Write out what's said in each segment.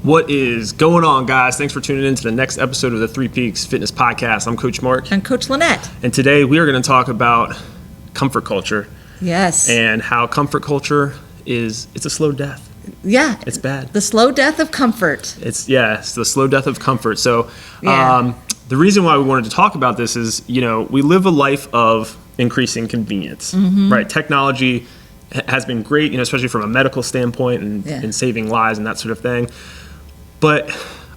What is going on, guys? Thanks for tuning in to the next episode of the Three Peaks Fitness Podcast. I'm Coach Mark. And Coach Lynette. And today we are going to talk about comfort culture. Yes. And how comfort culture it's a slow death. Yeah. It's bad. The slow death of comfort. It's the slow death of comfort. So Yeah. the reason why we wanted to talk about this is, we live a life of increasing convenience, right? Technology has been great, especially from a medical standpoint and saving lives and that sort of thing. But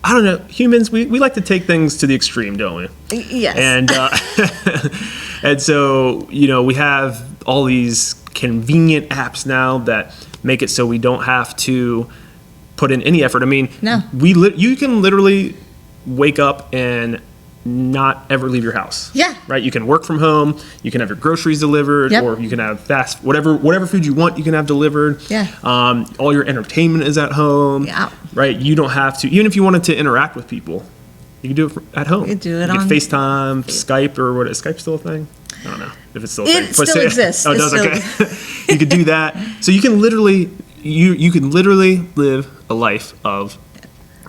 I don't know, humans, we like to take things to the extreme, don't we? Yes. And and so, we have all these convenient apps now that make it so we don't have to put in any effort. I mean, No. You can literally wake up and not ever leave your house. Yeah. Right? You can work from home, you can have your groceries delivered, Yep. or you can have whatever food you want, you can have delivered. Yeah. All your entertainment is at home. Yeah. Right? You don't have to, even if you wanted to interact with people, you can do it at home. You do it can on FaceTime, Skype, or what is Skype still a thing? I don't know if it's still a thing. It still exists. Oh, it does? Okay. You could do that. So you can literally live a life of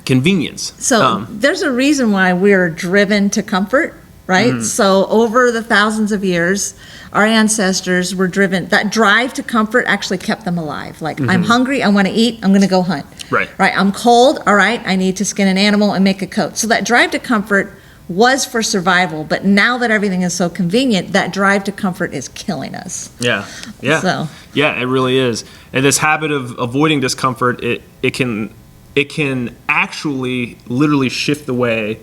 convenience. So there's a reason why we're driven to comfort, right? So over the thousands of years, our ancestors were driven. That drive to comfort actually kept them alive. Like, I'm hungry, I want to eat, I'm going to go hunt. Right. Right. I'm cold, all right, I need to skin an animal and make a coat. So that drive to comfort was for survival, but now that everything is so convenient, that drive to comfort is killing us. Yeah. So. Yeah, it really is. And this habit of avoiding discomfort, it can actually literally shift the way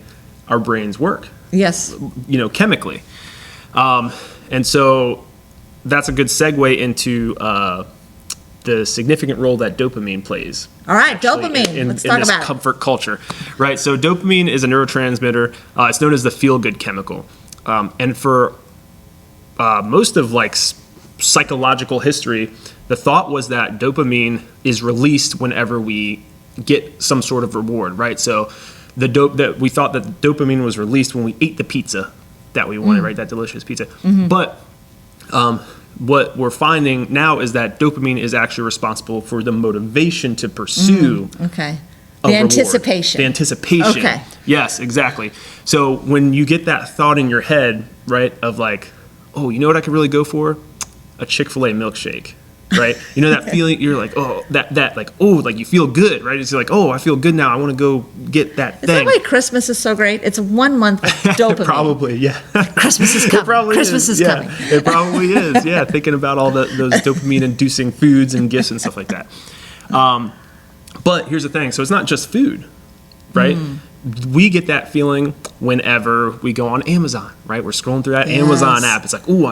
our brains work. Yes. Chemically. And so that's a good segue into the significant role that dopamine plays. All right, actually, dopamine. Let's talk in this about it. comfort culture, right? So dopamine is a neurotransmitter. It's known as the feel-good chemical. And for most of psychological history, the thought was that dopamine is released whenever we get some sort of reward, right? So we thought that dopamine was released when we ate the pizza that we wanted, right? That delicious pizza. But what we're finding now is that dopamine is actually responsible for the motivation to pursue Okay. a The reward. anticipation. The anticipation. Okay. Yes, exactly. So when you get that thought in your head, right, of oh, you know what I could really go for? A Chick-fil-A milkshake. Right? That feeling, you're like, oh, you feel good, right? It's like, oh, I feel good now. I want to go get that thing. Is that why Christmas is so great? It's 1 month of dopamine. Probably, yeah. Christmas is coming. It probably Christmas is yeah. coming. It probably is, yeah. Thinking about all those dopamine-inducing foods and gifts and stuff like that. But here's the thing. So it's not just food, right? We get that feeling whenever we go on Amazon, right? We're scrolling through that Amazon app. It's like, oh,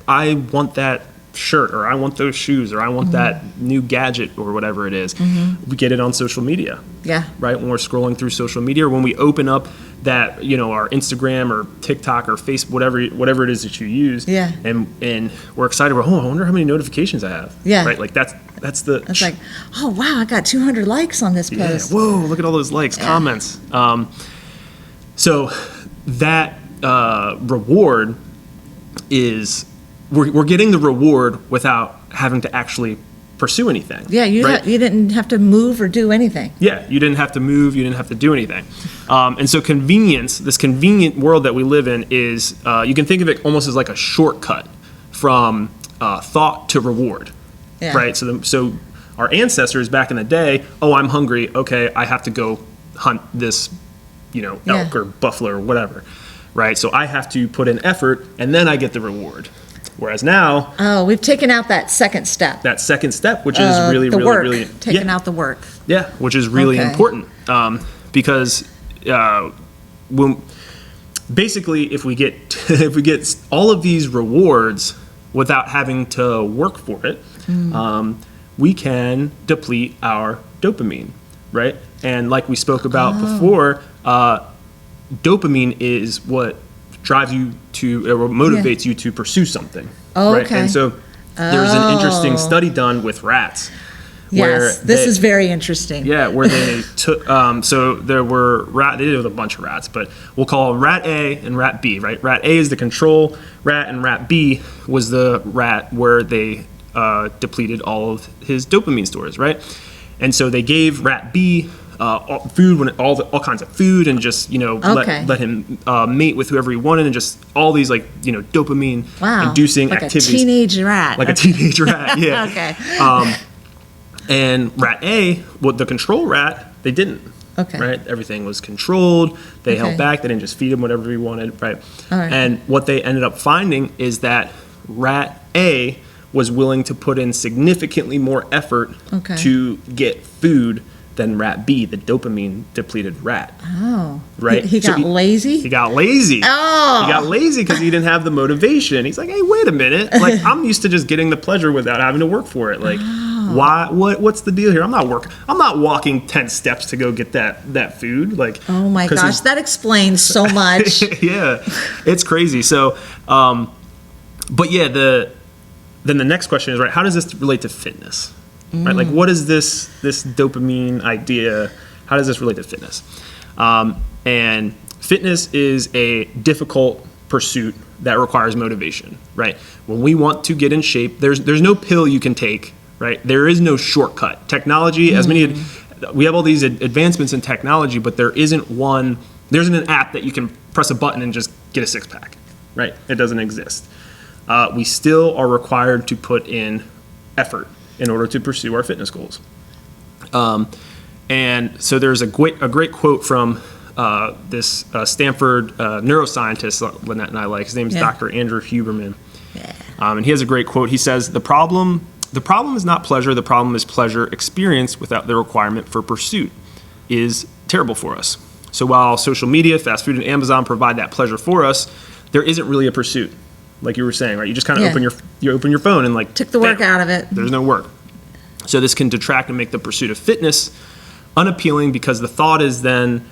I want that shirt, or I want those shoes, or I want that new gadget, or whatever it is. We get it on social media. Yeah. Right? When we're scrolling through social media, or when we open up that, our Instagram or TikTok or Facebook, whatever it is that you use. Yeah. And we're excited. I wonder how many notifications I have. Yeah. Right? That's It's like, oh, wow, I got 200 likes on this post. Yeah. Whoa, look at all those likes, comments. So that reward is, we're getting the reward without having to actually pursue anything. Yeah, you didn't have to move or do anything. Yeah, you didn't have to move, you didn't have to do anything. And so this convenient world that we live in is, you can think of it almost as like a shortcut from thought to reward. Yeah. Right? So our ancestors back in the day, oh, I'm hungry, okay, I have to go hunt this, elk or buffalo or whatever. Right? So I have to put in effort, and then I get the reward. Whereas now, we've taken out that second step. Which is really, the really, work. really Taking out the work. Yeah, which is really important, because if we get all of these rewards without having to work for it, we can deplete our dopamine, right? And like we spoke about before, dopamine is what drives you to, or motivates you to pursue something. Oh, right? okay. And so there's an interesting study done with rats. Yes, this is very interesting. Yeah, where they took, so there were they did it with a bunch of rats, but we'll call rat A and rat B, right? Rat A is the control rat, and rat B was the rat where they depleted all of his dopamine stores, right? And so they gave rat B food, when all kinds of food, and just Okay. let him mate with whoever he wanted, and just all these dopamine Wow. inducing Like activities. a teenage rat. Like a teenage rat, yeah. Okay. And rat A, the control rat, they didn't. Okay. Right? Everything was controlled. They held Okay. back. They didn't just feed him whatever he wanted. Right? All right. And what they ended up finding is that rat A was willing to put in significantly more effort Okay. to get food than rat B, the dopamine depleted rat. Oh. Right? He So got lazy? He got lazy. Oh. He got lazy because he didn't have the motivation. He's like, hey, wait a minute. Like, I'm used to just getting the pleasure without having to work for it. Like, why? What's the deal here? I'm not walking 10 steps to go get that food. Like, Oh my 'cause gosh, that explains so much. yeah, it's crazy. So, but yeah, then the next question is, right, how does this relate to fitness? Right, like what is this dopamine idea? How does this relate to fitness? And fitness is a difficult pursuit that requires motivation, right? When we want to get in shape, there's no pill you can take, right? There is no shortcut. Technology, we have all these advancements in technology, but there isn't an app that you can press a button and just get a six pack, right? It doesn't exist. We still are required to put in effort in order to pursue our fitness goals. And so there's a great quote from this Stanford neuroscientist Lynette and I like. His name is Dr. Andrew Huberman. Yeah. And he has a great quote. He says, the problem is not pleasure. The problem is pleasure experienced without the requirement for pursuit is terrible for us. So while social media, fast food, and Amazon provide that pleasure for us, there isn't really a pursuit. Like you were saying, right? You just kind of open your phone and like Took the work bam, out of it. There's no work. So this can detract and make the pursuit of fitness unappealing, because the thought is then,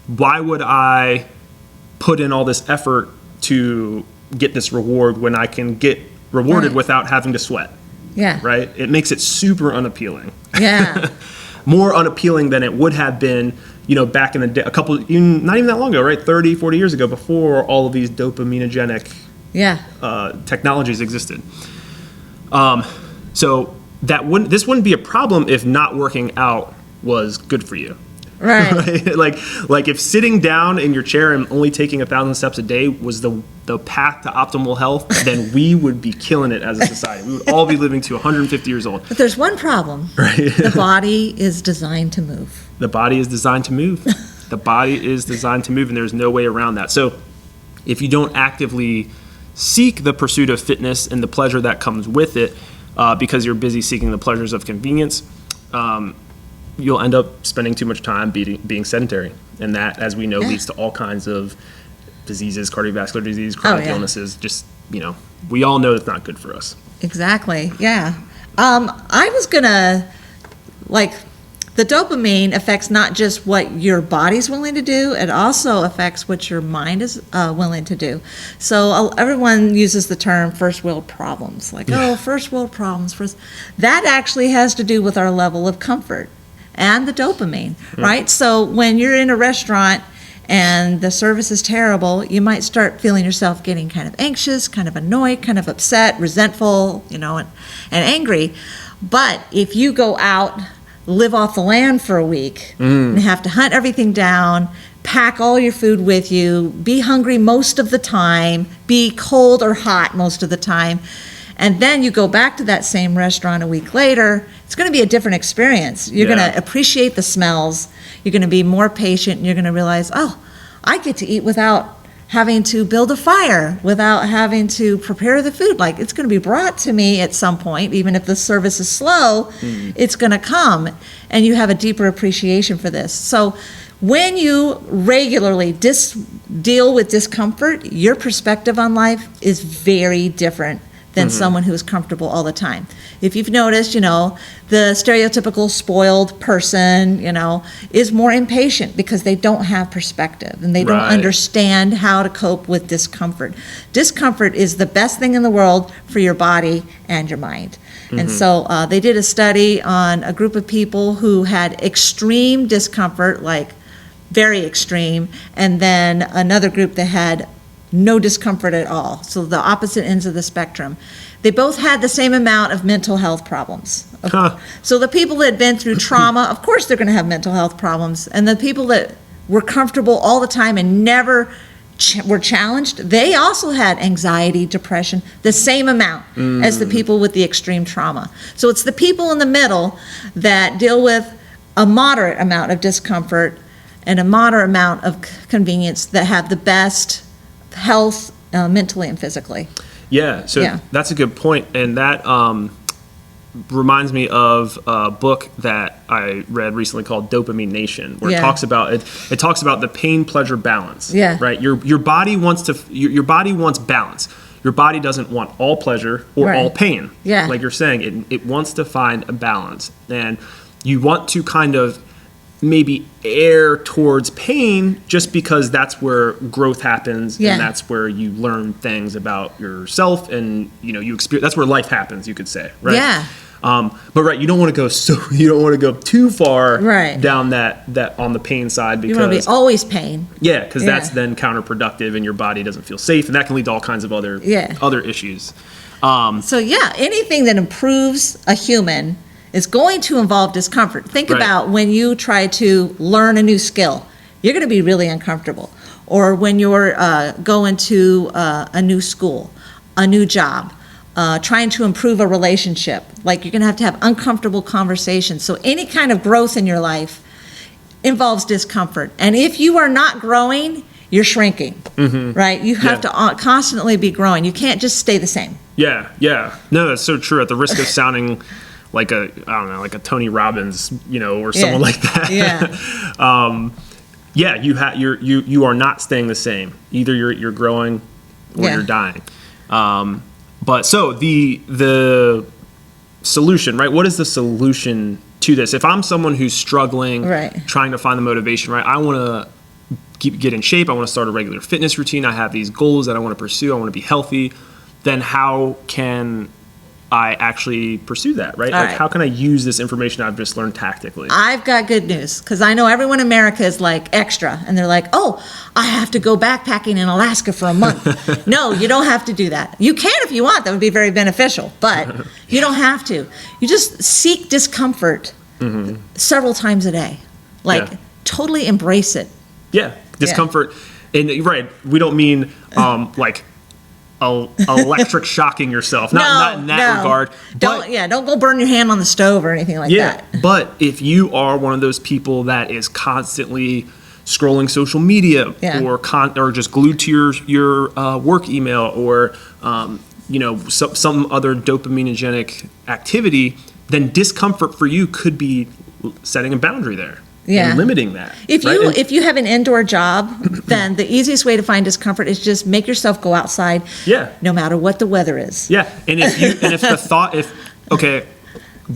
why would I put in all this effort to get this reward when I can get rewarded Right. without having to sweat, Yeah. right? It makes it super unappealing. Yeah. More unappealing than it would have been, back in the day, not even that long ago, right? 30, 40 years ago, before all of these dopaminogenic Yeah. technologies existed. So this wouldn't be a problem if not working out was good for you. Right. Right? Like if sitting down in your chair and only taking 1,000 steps a day was the path to optimal health, then we would be killing it as a society. We would all be living to 150 years old. But there's one problem. Right? The body is designed to move. The body is designed to move. The body is designed to move, and there's no way around that. So if you don't actively seek the pursuit of fitness and the pleasure that comes with it, because you're busy seeking the pleasures of convenience, you'll end up spending too much time being sedentary. And that, as we know, leads to all kinds of diseases, cardiovascular disease, chronic illnesses. Just, we all know it's not good for us. Exactly. Yeah. I was gonna, the dopamine affects not just what your body's willing to do, it also affects what your mind is willing to do. So everyone uses the term first world problems, first world problems. That actually has to do with our level of comfort and the dopamine, right? So when you're in a restaurant and the service is terrible, you might start feeling yourself getting kind of anxious, kind of annoyed, kind of upset, resentful, and angry. But if you go out, live off the land for a week and have to hunt everything down, pack all your food with you, be hungry most of the time, be cold or hot most of the time, and then you go back to that same restaurant a week later, it's going to be a different experience. You're going to appreciate the smells, you're going to be more patient, and you're going to realize, oh, I get to eat without having to build a fire, without having to prepare the food. It's going to be brought to me at some point, even if the service is slow, it's going to come, and you have a deeper appreciation for this. So when you regularly deal with discomfort, your perspective on life is very different than someone who is comfortable all the time. If you've noticed, the stereotypical spoiled person, is more impatient because they don't have perspective and they don't understand how to cope with discomfort. Discomfort is the best thing in the world for your body and your mind. And so they did a study on a group of people who had extreme discomfort, very extreme, and then another group that had no discomfort at all. So the opposite ends of the spectrum. They both had the same amount of mental health problems, So the people that had been through trauma, of course, they're going to have mental health problems. And the people that were comfortable all the time and never were challenged, they also had anxiety, depression, the same amount as the people with the extreme trauma. So it's the people in the middle that deal with a moderate amount of discomfort and a moderate amount of convenience that have the best health mentally and physically. Yeah, so Yeah. that's a good point, and that reminds me of a book that I read recently called Dopamine Nation, where Yeah. it talks about it talks about the pain pleasure balance. Yeah. Right. Your body wants your body wants balance. Your body doesn't want all pleasure or Right. all pain. Yeah. Like you're saying, it wants to find a balance, and you want to kind of maybe err towards pain just because that's where growth happens, Yeah. and that's where you learn things about yourself, and you experience, that's where life happens, you could say, right? Yeah. But right, you don't want to go too far Right. down that on the pain side, You want to because be always pain. because that's Yeah. then counterproductive, and your body doesn't feel safe, and that can lead to all kinds of other Yeah. issues. So yeah, anything that improves a human is going to involve discomfort. Think Right. about when you try to learn a new skill, you're going to be really uncomfortable. Or when you're going to a new school, a new job, trying to improve a relationship, like you're going to have uncomfortable conversations. So any kind of growth in your life involves discomfort. And if you are not growing, you're shrinking, right? You have Yeah. to constantly be growing. You can't just stay the same. Yeah. No, that's so true. At the risk of sounding like I don't know, like a Tony Robbins, or someone like that. Yeah. You are not staying the same. Either you're growing or Yeah. you're dying. But so the solution, right? What is the solution to this? If I'm someone who's struggling, Right. trying to find the motivation, right? I want to get in shape. I want to start a regular fitness routine. I have these goals that I want to pursue. I want to be healthy. Then how can I actually pursue that, right? All Like, right. how can I use this information I've just learned tactically? I've got good news because I know everyone in America is like extra and they're like, oh, I have to go backpacking in Alaska for a month. No, you don't have to do that. You can if you want. That would be very beneficial, but you don't have to. You just seek discomfort several times a day. Like, Yeah. totally embrace it. Yeah, discomfort. And right, we don't mean like electric shocking yourself. Not in that regard. Don't go burn your hand on the stove or anything like Yeah, that. but if you are one of those people that is constantly scrolling social media, Yeah. or just glued to your work email, or some other dopaminergic activity, then discomfort for you could be setting a boundary there. Yeah. And limiting that. If right? you And- if you have an indoor job, then the easiest way to find discomfort is just make yourself go outside. Yeah. No matter what the weather is. Yeah, and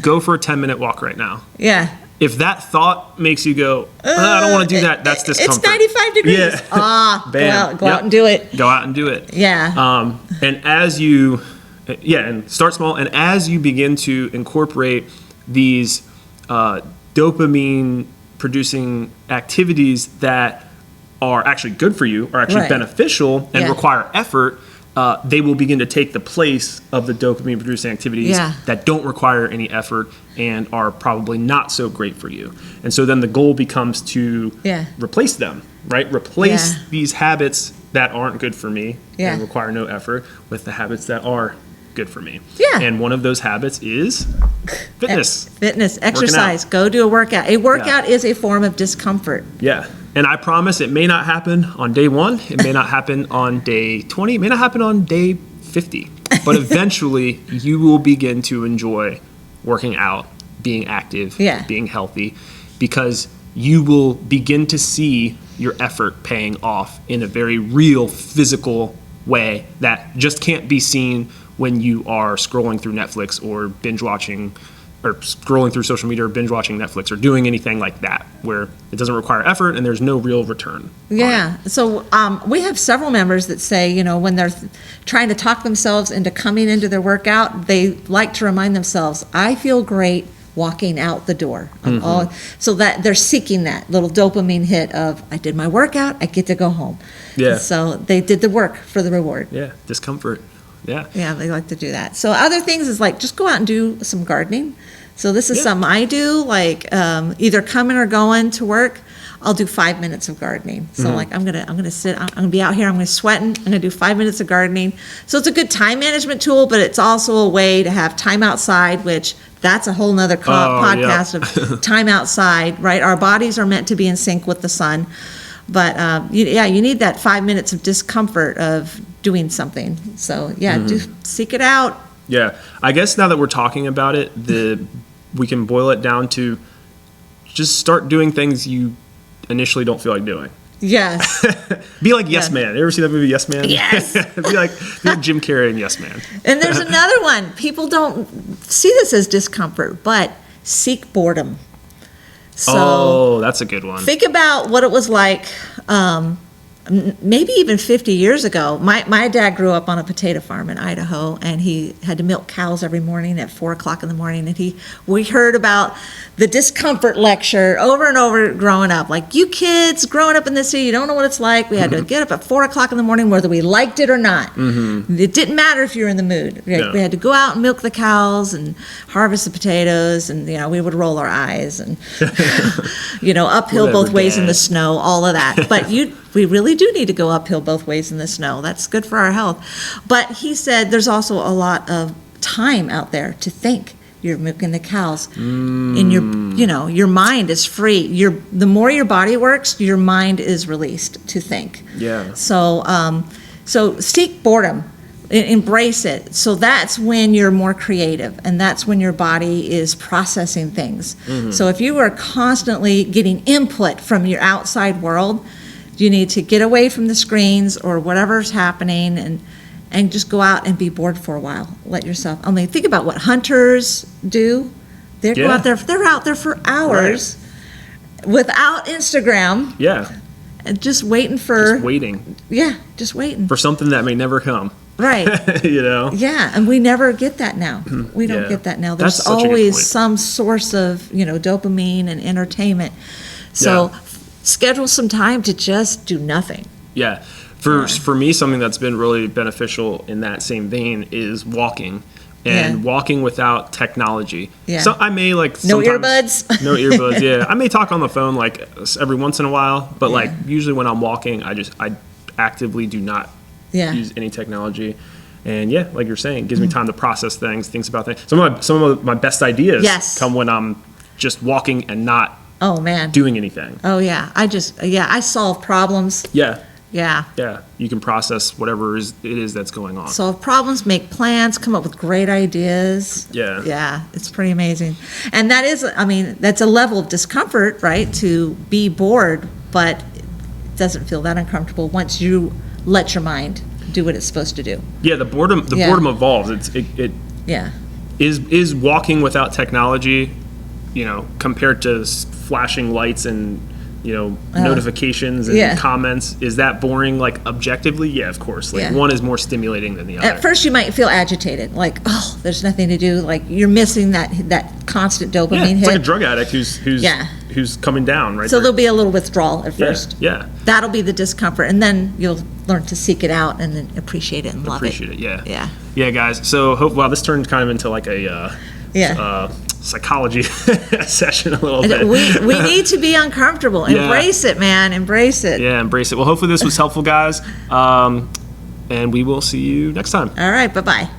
go for a 10-minute walk right now. Yeah. If that thought makes you go, I don't want to do that, that's discomfort. It's 95 degrees. Yeah. Bam. Go out and do it. Go out and do it. Yeah. And and start small. And as you begin to incorporate these dopamine producing activities that are actually good for you, are actually Right. beneficial and Yeah. require effort, they will begin to take the place of the dopamine producing activities Yeah. that don't require any effort and are probably not so great for you. And so then the goal becomes to Yeah. replace them, right? Replace Yeah. these habits that aren't good for me Yeah. and require no effort with the habits that are good for me. Yeah. And one of those habits is fitness. Fitness, exercise, go do a workout. A workout is a form of discomfort. Yeah. And I promise it may not happen on day 1. It may not happen on day 20. It may not happen on day 50. But eventually you will begin to enjoy working out, being active, Yeah. being healthy, because you will begin to see your effort paying off in a very real physical way that just can't be seen when you are scrolling through Netflix or binge watching, or scrolling through social media or binge watching Netflix, or doing anything like that, where it doesn't require effort and there's no real return. Yeah. So we have several members that say, when they're trying to talk themselves into coming into their workout, they like to remind themselves, I feel great walking out the door. So that they're seeking that little dopamine hit of, I did my workout, I get to go home. Yeah. So they did the work for the reward. Yeah, discomfort. Yeah. Yeah, they like to do that. So other things is like just go out and do some gardening. So this is Yeah. something I do, like, either coming or going to work, I'll do 5 minutes of gardening. So Mm-hmm. like, I'm gonna sit, I'm gonna be out here, I'm gonna sweating, I'm gonna do 5 minutes of gardening. So it's a good time management tool, but it's also a way to have time outside, which that's a whole nother Oh, yeah. podcast of time outside, right? Our bodies are meant to be in sync with the sun. But, you need that 5 minutes of discomfort of doing something. So, yeah, seek it out. Yeah, I guess now that we're talking about it, we can boil it down to just start doing things you initially don't feel like doing. Yes. Be like Yes Yeah. Man. You ever see that movie Yes Man? Yes. be like Jim Carrey and Yes Man. And there's another one. People don't see this as discomfort, but seek boredom. So Oh, that's a good one. think about what it was like, maybe even 50 years ago. My dad grew up on a potato farm in Idaho, and he had to milk cows every morning at 4 o'clock in the morning. And we heard about the discomfort lecture over and over growing up. Like, you kids growing up in the city, you don't know what it's like. We had to get up at 4 o'clock in the morning, whether we liked it or not. It didn't matter if you were in the mood. Yeah. We had to go out and milk the cows and harvest the potatoes, and we would roll our eyes and uphill Whatever, both ways in Dad. the snow, all of that. But we really do need to go uphill both ways in the snow. That's good for our health. But he said there's also a lot of time out there to think. You're milking the cows, and your mind is free. The more your body works, your mind is released to think. Yeah. So seek boredom, embrace it. So that's when you're more creative, and that's when your body is processing things. So if you are constantly getting input from your outside world, you need to get away from the screens or whatever's happening and just go out and be bored for a while. Let yourself, think about what hunters do. They go Yeah. out there, they're out there for hours without Instagram, Yeah. and just waiting for, Just waiting just waiting. for something that may never come. Right. Yeah, and we never get that now. We don't Yeah. get that now. That's There's such a good always point. some source of, dopamine and entertainment. So Yeah. schedule some time to just do nothing. Yeah. For me, something that's been really beneficial in that same vein is walking. And Yeah. walking without technology. Yeah. So I may No sometimes- earbuds? No earbuds. Yeah, I may talk on the phone every once in a while, but Yeah. usually when I'm walking, I actively do not Yeah. use any technology. And yeah, like you're saying, it gives me time to process things about things. Some of my best ideas Yes. come when I'm just walking and not Oh, man. doing anything. Oh, yeah. I solve problems. Yeah, Yeah. yeah. You can process whatever it is that's going on. Solve problems, make plans, come up with great ideas. Yeah. Yeah, it's pretty amazing. And that's a level of discomfort, right, to be bored, but it doesn't feel that uncomfortable once you let your mind do what it's supposed to do. Yeah, the boredom Yeah. evolves. It Yeah. is walking without technology, compared to flashing lights and notifications and yeah. comments. Is that boring? Objectively, yeah, of course. Yeah. One is more stimulating than the other. At first, you might feel agitated, like, oh, there's nothing to do. Like, you're missing that constant yeah, dopamine it's hit. like a drug addict Yeah. who's coming down, right? So there. there'll be a little withdrawal at Yeah, first. yeah, That'll be the discomfort, and then you'll learn to seek it out and then appreciate it and love appreciate it. Yeah, Yeah. yeah, guys. So wow, this turned kind of into like a Yeah. psychology session a little bit. We need to be uncomfortable. Yeah. Embrace it, man. Embrace it. Yeah, embrace it. Well, hopefully this was helpful, guys. And we will see you next time. All right. Bye-bye.